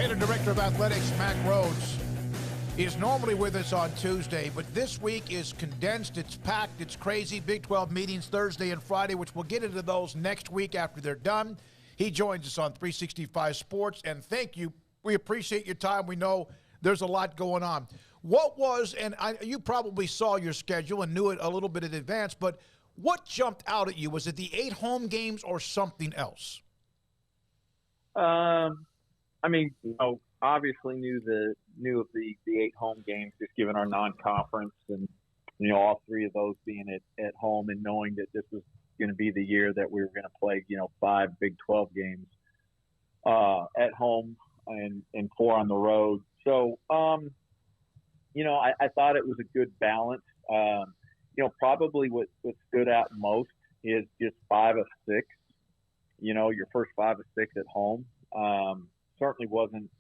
Baylor Director of Athletics, Mack Rhoades, is normally with us on Tuesday, but this week is condensed, it's packed, it's crazy. Big 12 meetings Thursday and Friday, which we'll get into those next week after they're done. He joins us on 365 Sports, and thank you. We appreciate your time. We know there's a lot going on. What was, and you probably saw your schedule and knew it a little bit in advance, but what jumped out at you? Was it the 8 home games or something else? I mean, obviously knew of the 8 home games, just given our non-conference, and all 3 of those being at home, and knowing that this was going to be the year that we were going to play 5 Big 12 games at home and 4 on the road. So I thought it was a good balance. Probably what stood out most is just 5 of 6. Your first 5 of 6 at home. Certainly wasn't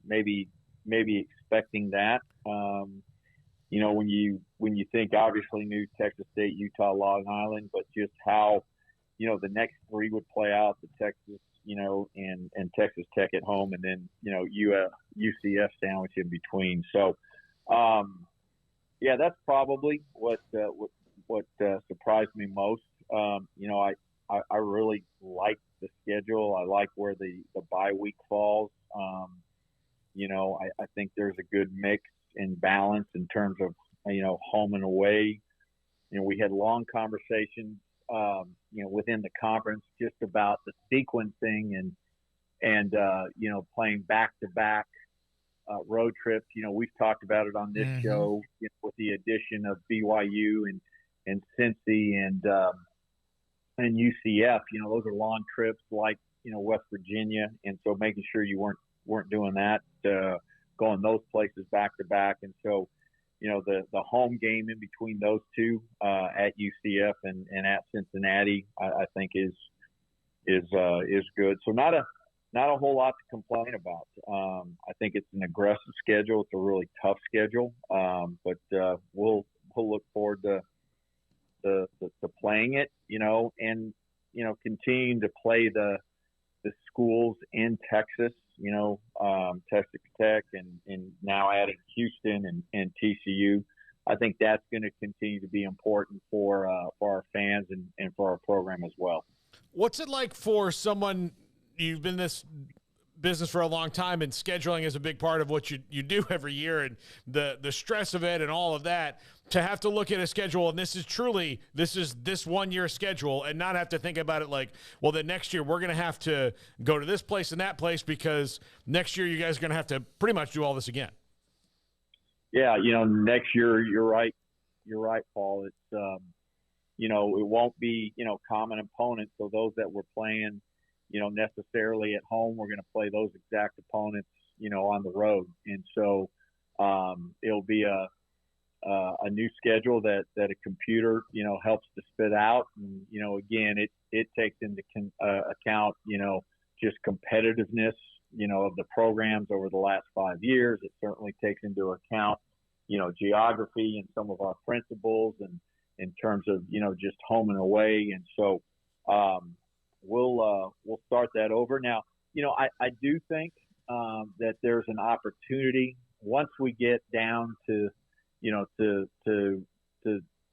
maybe expecting that. When you think, obviously knew Texas State, Utah, Long Island, but just how the next 3 would play out, the Texas and Texas Tech at home, and then UCF sandwich in between. So that's probably what surprised me most. I really like the schedule. I like where the bye week falls. I think there's a good mix and balance in terms of, home and away. We had long conversations, within the conference just about the sequencing and playing back-to-back road trips. We've talked about it on this show with the addition of BYU and Cincy and UCF. Those are long trips like West Virginia, and so making sure you weren't doing that, going those places back to back. And so the home game in between those 2 at UCF and at Cincinnati, I think is good. So not a whole lot to complain about. I think it's an aggressive schedule. It's a really tough schedule, but we'll look forward to playing it, and continuing to play the schools in Texas, Texas Tech and now adding Houston and TCU. I think that's going to continue to be important for our fans and for our program as well. What's it like for someone? You've been in this business for a long time, and scheduling is a big part of what you do every year, and the stress of it and all of that, to have to look at a schedule, and this is this 1 year schedule, and not have to think about it like, well, then next year we're going to have to go to this place and that place because next year you guys are going to have to pretty much do all this again. Yeah. Next year, you're right, Paul. It's, it won't be, common opponents. So those that we're playing, necessarily at home, we're going to play those exact opponents, on the road. And so it'll be a new schedule that a computer, helps to spit out. And, again, it takes into account, just competitiveness, of the programs over the last 5 years. It certainly takes into account, geography and some of our principles and in terms of, just home and away. And so we'll start that over. Now, I do think that there's an opportunity once we get down to, to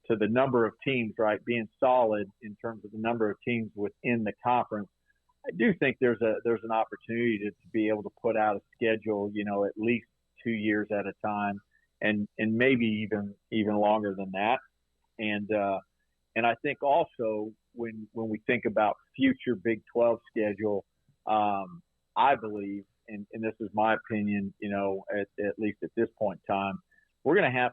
the number of teams, right, being solid in terms of the number of teams within the conference. I do think there's an opportunity to be able to put out a schedule, at least 2 years at a time, and maybe even longer than that. And I think also when we think about future Big 12 schedule, I believe, and this is my opinion, at least at this point in time, we're going to have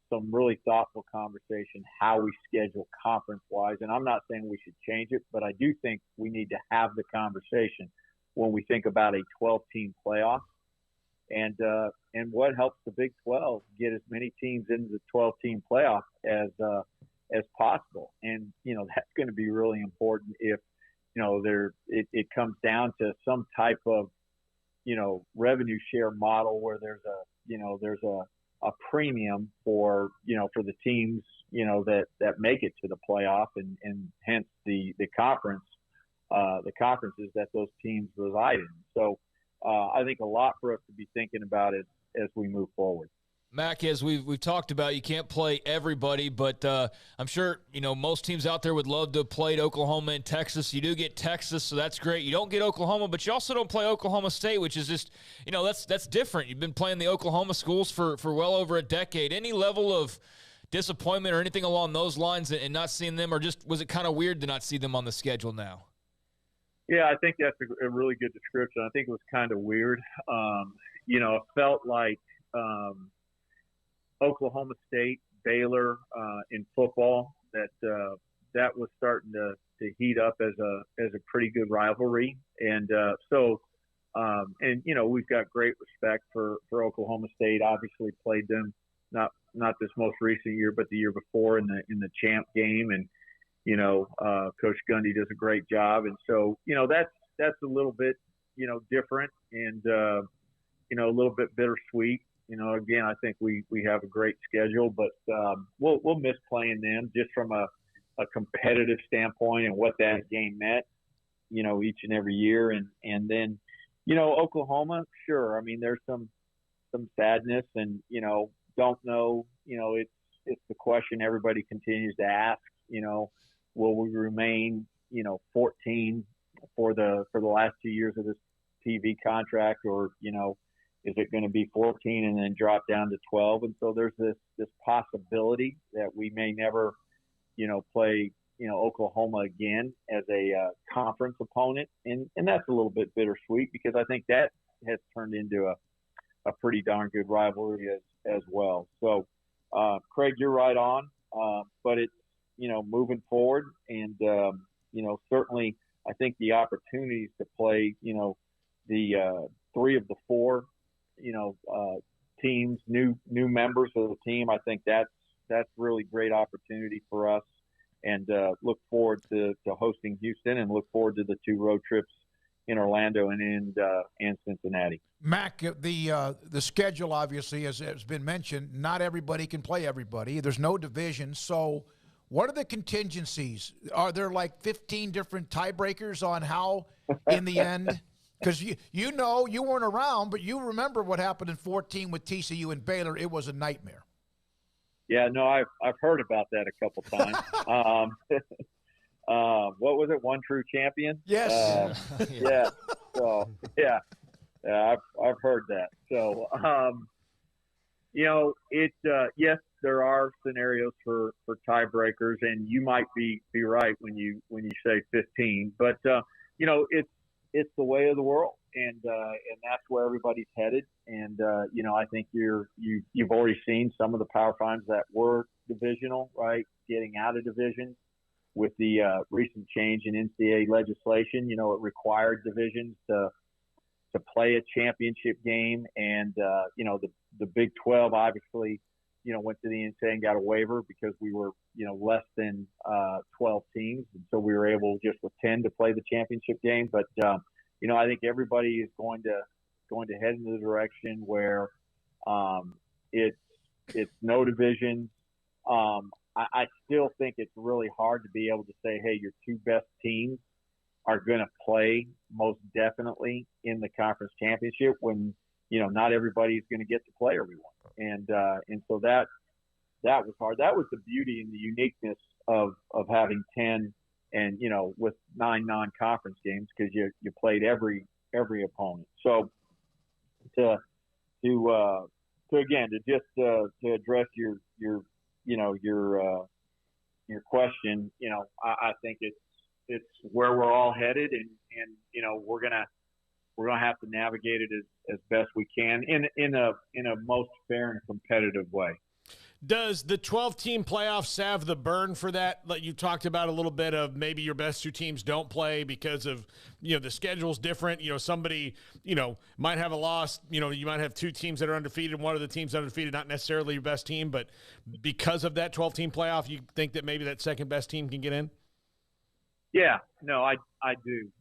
some really thoughtful conversation how we schedule conference-wise. And I'm not saying we should change it, but I do think we need to have the conversation when we think about a 12-team playoff and what helps the Big 12 get as many teams into the 12-team playoff as possible. And, that's going to be really important if, it comes down to some type of, revenue share model where there's a premium for the teams, that make it to the playoff and hence the conferences that those teams reside in. So I think a lot for us to be thinking about as we move forward. Mack, as we've talked about, you can't play everybody, but I'm sure most teams out there would love to have played Oklahoma and Texas. You do get Texas, so that's great. You don't get Oklahoma, but you also don't play Oklahoma State, which is just that's different. You've been playing the Oklahoma schools for well over a decade. Any level of disappointment or anything along those lines and not seeing them, or just was it kind of weird to not see them on the schedule now? Yeah, I think that's a really good description. I think it was kind of weird. It felt like Oklahoma State, Baylor in football, that was starting to heat up as a pretty good rivalry, and we've got great respect for Oklahoma State. Obviously, played them not this most recent year, but the year before in the champ game, and Coach Gundy does a great job, and so that's a little bit different and a little bit bittersweet. Again, I think we have a great schedule, but we'll miss playing them just from a competitive standpoint and what that game meant, each and every year. And then, Oklahoma, sure. I mean, there's some sadness and, don't know, it's the question everybody continues to ask, will we remain, 14 for the last 2 years of this TV contract, or, is it going to be 14 and then drop down to 12? And so there's this possibility that we may never, play, Oklahoma again as a conference opponent. And that's a little bit bittersweet because I think that has turned into a pretty darn good rivalry as well. So, Craig, you're right on. But it's, moving forward and, certainly I think the opportunities to play, the 3 of the 4, teams, new members of the team. I think that's really great opportunity for us, and look forward to hosting Houston, and look forward to the 2 road trips in Orlando and Cincinnati. Mack, the schedule obviously has been mentioned. Not everybody can play everybody. There's no division. So what are the contingencies? Are there like 15 different tiebreakers on how in the end? Because you weren't around, but you remember what happened in 14 with TCU and Baylor. It was a nightmare. Yeah, no, I've heard about that a couple times. What was it? One true champion? Yes. Yeah. So yeah, I've heard that. So yes, there are scenarios for tiebreakers, and you might be right when you say 15, but it's the way of the world, and that's where everybody's headed. And I think you've already seen some of the Power Fives that were divisional, right, getting out of divisions with the recent change in NCAA legislation. It required divisions to play a championship game, and the Big 12 obviously went to the NCAA and got a waiver because we were less than 12 teams, and so we were able just with 10 to play the championship game. But I think everybody is going to head in the direction where it's no division. I still think it's really hard to be able to say, hey, your 2 best teams are going to play most definitely in the conference championship when not everybody is going to get to play everyone, and so that was hard. That was the beauty and the uniqueness of having 10 and with 9 non-conference games, because you played every opponent. So to address your question, I think it's where we're all headed, and we're gonna have to navigate it as best we can in a most fair and competitive way. Does the 12-team playoffs have the burn for that? Like you talked about a little bit of maybe your best 2 teams don't play because of, the schedule's different. Somebody, might have a loss. You might have 2 teams that are undefeated, and one of the teams undefeated, not necessarily your best team, but because of that 12-team playoff, you think that maybe that second best team can get in? Yeah, no, I do.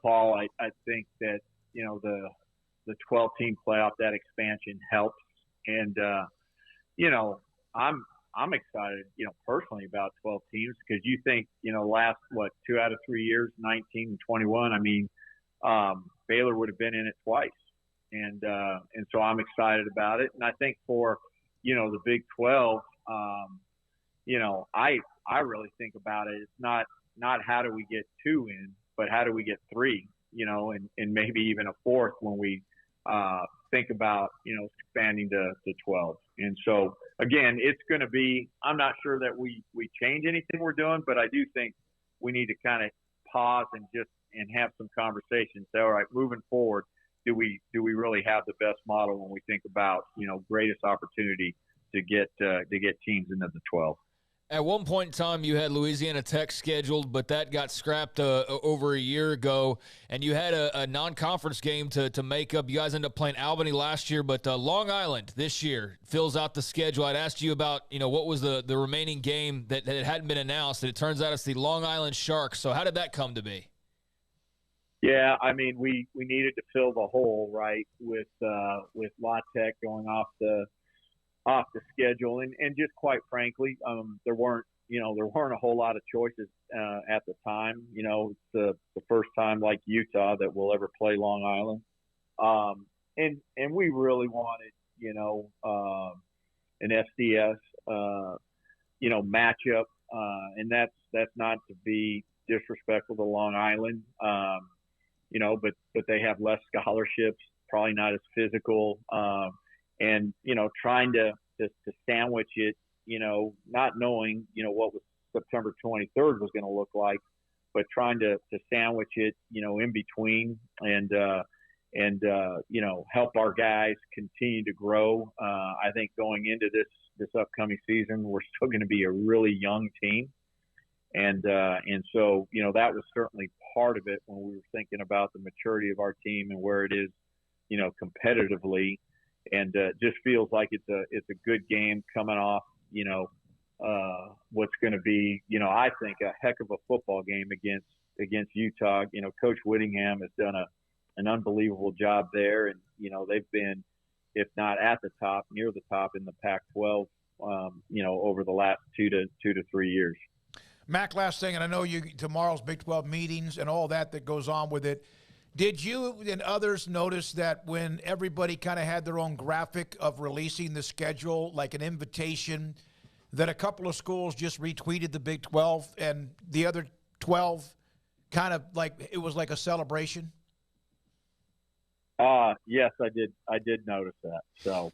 Paul, I think that, the 12-team playoff, that expansion helps. And, I'm excited, personally about 12 teams, because you think, last, 2 out of 3 years, 19 and 21. I mean, Baylor would have been in it twice. And so I'm excited about it. And I think for, the Big 12, I really think about it. It's not how do we get 2 in, but how do we get 3, and maybe even a 4th when we think about, expanding to 12. And so, again, it's going to be – I'm not sure that we change anything we're doing, but I do think we need to kind of pause and have some conversations. Say, all right, moving forward, do we really have the best model when we think about, greatest opportunity to get teams into the 12? At one point in time, you had Louisiana Tech scheduled, but that got scrapped over a year ago, and you had a non-conference game to make up. You guys ended up playing Albany last year, but Long Island this year fills out the schedule. I'd asked you about, what was the remaining game that hadn't been announced, and it turns out it's the Long Island Sharks. So how did that come to be? Yeah, I mean, we needed to fill the hole, right, with La Tech going off the schedule, and just quite frankly, there weren't a whole lot of choices at the time. It's the first time, like Utah, that we'll ever play Long Island, and we really wanted an FCS matchup, and that's not to be disrespectful to Long Island, but they have less scholarships, probably not as physical. And, trying to sandwich it, not knowing, what was September 23rd was going to look like, but trying to sandwich it, in between and help our guys continue to grow. I think going into this upcoming season, we're still going to be a really young team. And so, that was certainly part of it when we were thinking about the maturity of our team and where it is, competitively. And just feels like it's a good game coming off, what's going to be, I think a heck of a football game against Utah. Coach Whittingham has done an unbelievable job there, and they've been, if not at the top, near the top in the Pac-12, over the last 2 to 3 years. Mack, last thing, and I know tomorrow's Big 12 meetings and all that goes on with it. Did you and others notice that when everybody kind of had their own graphic of releasing the schedule, like an invitation, that a couple of schools just retweeted the Big 12 and the other 12 kind of like it was like a celebration? Yes, I did notice that. So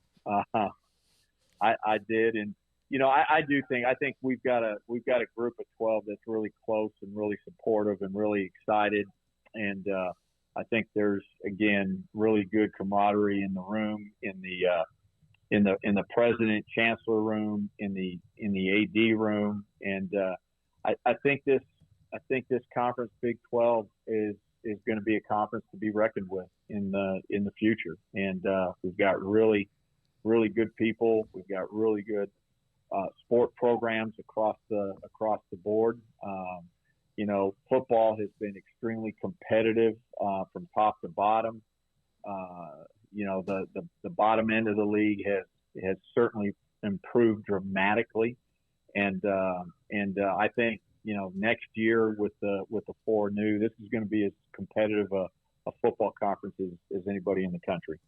I did, and I think we've got a group of 12 that's really close and really supportive and really excited, and I think there's, again, really good camaraderie in the room, in the president chancellor room, in the AD room, and I think this conference, Big 12, is going to be a conference to be reckoned with in the future. And we've got really, really good people. We've got really good sport programs across the board. Football has been extremely competitive from top to bottom. The bottom end of the league has certainly improved dramatically, and I think next year with the 4 new, this is going to be as competitive a football conference as anybody in the country.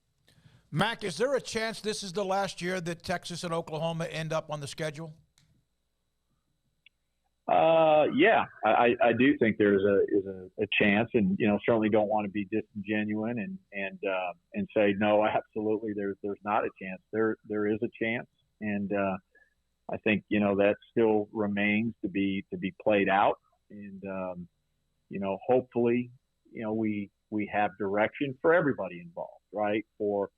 Mack, is there a chance this is the last year that Texas and Oklahoma end up on the schedule? Yeah, I do think there's a chance, and certainly don't want to be disingenuous and say no, absolutely there's not a chance. There is a chance, and I think that still remains to be played out, and hopefully we have direction for everybody involved, right? For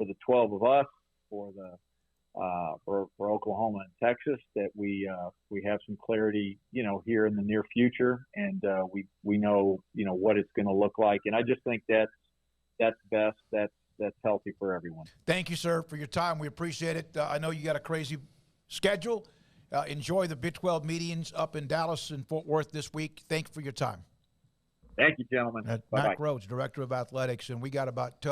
the 12 of us, for Oklahoma and Texas, that we have some clarity, here in the near future, and we know what it's going to look like, and I just think that's best. That's healthy for everyone. Thank you, sir, for your time. We appreciate it. I know you got a crazy schedule. Enjoy the Big 12 meetings up in Dallas and Fort Worth this week. Thank you for your time. Thank you, gentlemen. Mack Rhoades, Director of Athletics, and we got about